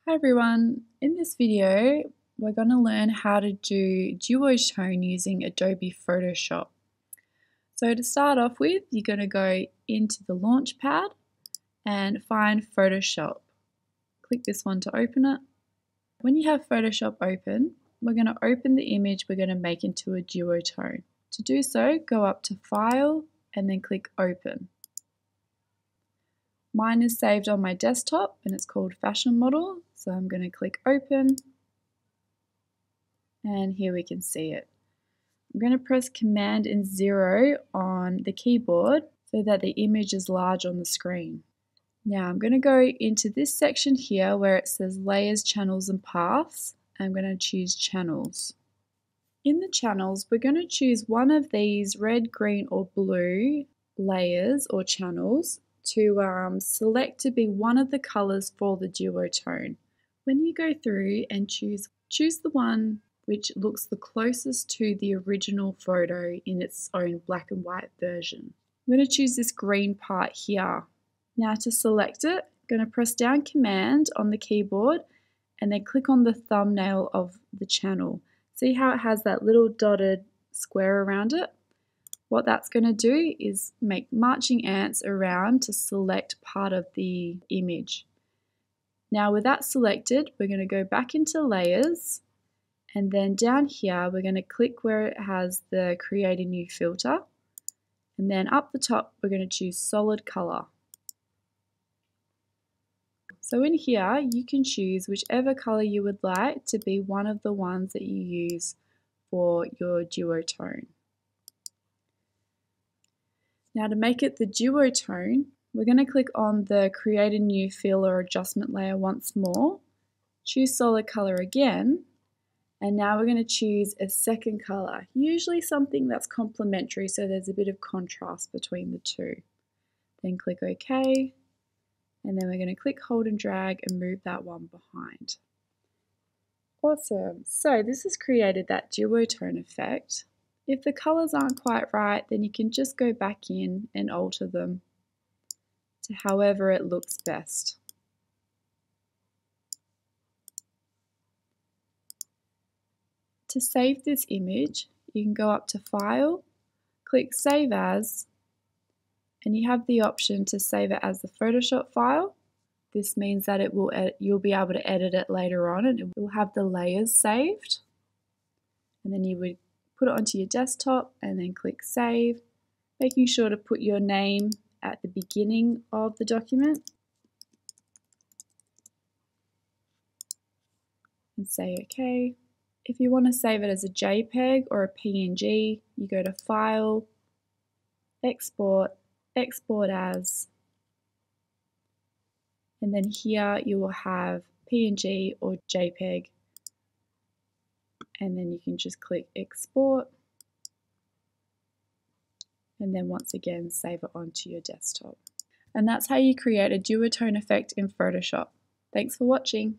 Hi everyone, in this video we're going to learn how to do duotone using Adobe Photoshop. So to start off with, you're going to go into the Launchpad and find Photoshop. Click this one to open it. When you have Photoshop open, we're going to open the image we're going to make into a duotone. To do so, go up to File and then click Open. Mine is saved on my desktop and it's called Fashion Model, so I'm going to click Open and here we can see it. I'm going to press Command and 0 on the keyboard so that the image is large on the screen. Now I'm going to go into this section here where it says Layers, Channels and Paths. I'm going to choose Channels. In the channels, we're going to choose one of these red, green or blue layers or channels to select to be one of the colors for the duotone. When you go through and choose the one which looks the closest to the original photo in its own black and white version. I'm going to choose this green part here. Now to select it, I'm going to press down Command on the keyboard and then click on the thumbnail of the channel. See how it has that little dotted square around it? What that's going to do is make marching ants around to select part of the image. Now with that selected, we're going to go back into Layers and then down here we're going to click where it has the Create a New Filter and then up the top we're going to choose Solid Color. So in here you can choose whichever color you would like to be one of the ones that you use for your duotone. Now to make it the duotone, we're going to click on the Create a New Fill or Adjustment layer once more, choose Solid Color again, and now we're going to choose a second color, usually something that's complementary so there's a bit of contrast between the two. Then click OK, and then we're going to click, hold and drag and move that one behind. Awesome, so this has created that duotone effect. If the colors aren't quite right, then you can just go back in and alter them to however it looks best. To save this image, you can go up to File, click Save As, and you have the option to save it as the Photoshop file. This means that you'll be able to edit it later on and it will have the layers saved. And then you would put it onto your desktop and then click Save, making sure to put your name at the beginning of the document and say OK. If you want to save it as a JPEG or a PNG, you go to File, Export, Export As, and then here you will have PNG or JPEG, and then you can just click Export, and then once again save it onto your desktop. And that's how you create a duotone effect in Photoshop. Thanks for watching.